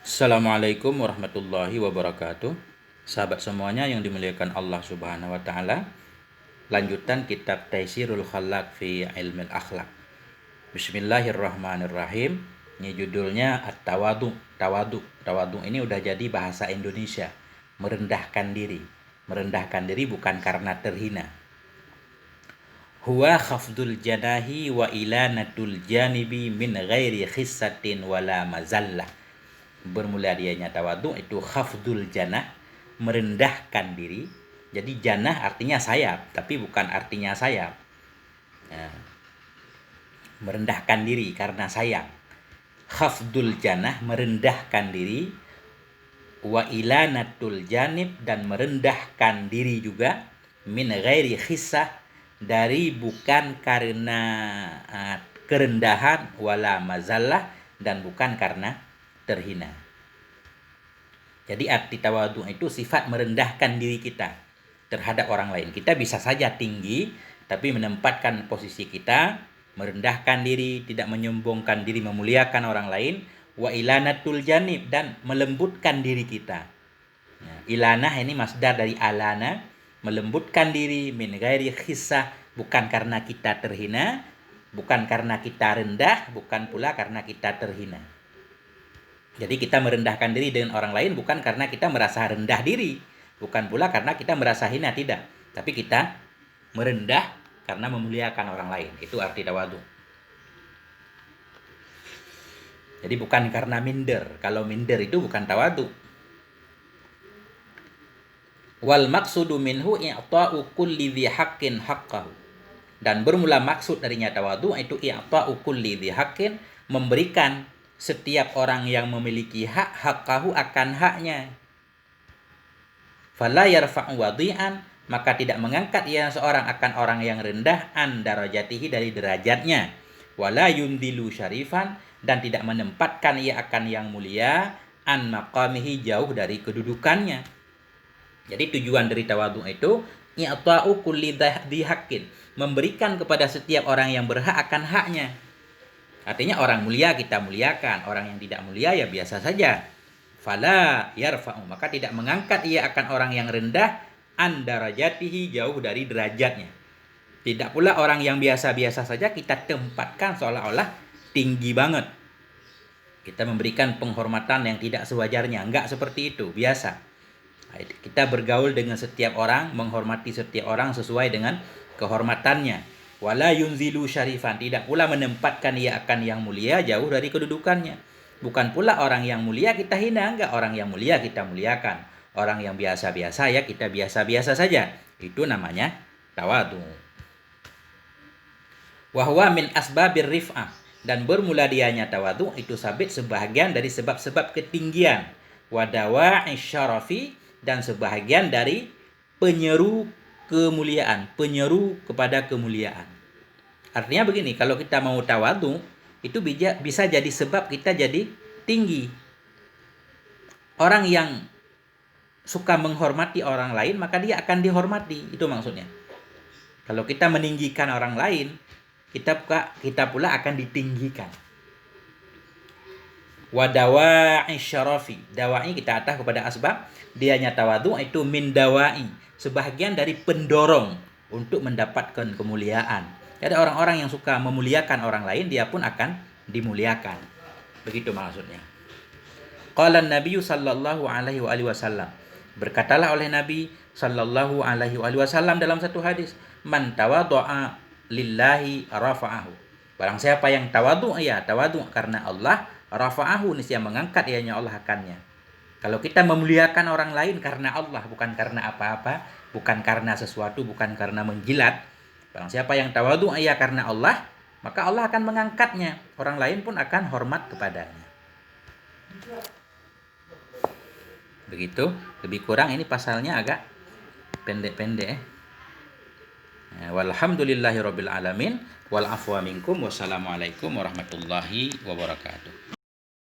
Assalamualaikum warahmatullahi wabarakatuh. Sahabat semuanya yang dimuliakan Allah Subhanahu wa taala. Lanjutan kitab Taisirul Khallaq fi Ilmil Akhlaq. Bismillahirrahmanirrahim. Ini judulnya At-Tawadu. Tawadu ini udah jadi bahasa Indonesia. Merendahkan diri. Merendahkan diri bukan karena terhina. Huwa khafdul janahi wa ilanatul janibi min ghairi khissatin wala mazallah. Bermula dianya tawadu itu khafdul janah, merendahkan diri. Jadi janah artinya sayap, tapi bukan artinya sayap. Ya. Merendahkan diri karena sayang. Khafdul janah, merendahkan diri. Wa ilanatul janib, dan merendahkan diri juga. Min ghairi khissah, dari bukan karena kerendahan, wala mazallah, dan bukan karena terhina. Jadi arti tawadu itu sifat merendahkan diri kita terhadap orang lain. Kita bisa saja tinggi, tapi menempatkan posisi kita, merendahkan diri, tidak menyombongkan diri, memuliakan orang lain. Wa ilanatul janib, dan melembutkan diri kita. Nah, ilanah ini masdar dari alana, melembutkan diri, min ghairi khissah, bukan karena kita terhina, bukan karena kita rendah, bukan pula karena kita terhina. Jadi kita merendahkan diri dengan orang lain bukan karena kita merasa rendah diri, bukan pula karena kita merasa hina, tidak. Tapi kita merendah karena memuliakan orang lain. Itu arti tawadu. Jadi bukan karena minder. Kalau minder itu bukan tawadu. Wal maqsudu minhu i'ta'u kulli dhi haqqin haqqahu. Dan bermula maksud darinya tawadu itu i'ta'u kulli dhi haqqin, memberikan setiap orang yang memiliki hak haqqahu akan haknya. Fala yarfa'u wadi'an, maka tidak mengangkat ia seorang akan orang yang rendah, an darajatihi, dari derajatnya. Wala yundilu syarifan, dan tidak menempatkan ia akan yang mulia, an maqamihi, jauh dari kedudukannya. Jadi tujuan dari tawadu itu i'ta'u kulli dhi haqqin, memberikan kepada setiap orang yang berhak akan haknya. Artinya orang mulia kita muliakan, orang yang tidak mulia ya biasa saja. Fala yarfa'u, maka tidak mengangkat ia akan orang yang rendah, an darajatihi, jauh dari derajatnya. Tidak pula orang yang biasa-biasa saja kita tempatkan seolah-olah tinggi banget. Kita memberikan penghormatan yang tidak sewajarnya, enggak seperti itu, biasa. Kita bergaul dengan setiap orang, menghormati setiap orang sesuai dengan kehormatannya. Wala yunzilu syarifan, tidak pula menempatkan ia akan yang mulia, jauh dari kedudukannya. Bukan pula orang yang mulia kita hina, enggak. Orang yang mulia kita muliakan. Orang yang biasa-biasa ya kita biasa-biasa saja. Itu namanya tawadu. Wa huwa min asbabir rif'ah, dan bermula dianya tawadu itu sabit sebahagian dari sebab-sebab ketinggian. Wa dawa'i syarafi, dan sebahagian dari penyeru kemuliaan, penyeru kepada kemuliaan. Artinya begini, kalau kita mau tawadu itu bisa jadi sebab kita jadi tinggi. Orang yang suka menghormati orang lain maka dia akan dihormati, itu maksudnya. Kalau kita meninggikan orang lain, kita pula akan ditinggikan. Wa dawa'i syarafi, dawa'i kita atas kepada asbab, dianya tawadu itu min dawa'i, sebahagian dari pendorong untuk mendapatkan kemuliaan. Jadi orang-orang yang suka memuliakan orang lain, dia pun akan dimuliakan. Begitu maksudnya. Qala Nabi sallallahu alaihi wasallam, berkatalah oleh Nabi sallallahu alaihi wasallam dalam satu hadis, man tawadhu'a lillahi rafa'ahu. Barang siapa yang tawadu, ya tawadu karena Allah, rafa'ahu, niscaya mengangkat ianya Allah akannya. Kalau kita memuliakan orang lain karena Allah, bukan karena apa-apa, bukan karena sesuatu, bukan karena menjilat. Barang siapa yang tawadu ia karena Allah, maka Allah akan mengangkatnya. Orang lain pun akan hormat kepadanya. Begitu, lebih kurang ini pasalnya agak pendek-pendek. Walhamdulillahirabbil alamin, wal afwa minkum, wassalamualaikum warahmatullahi wabarakatuh.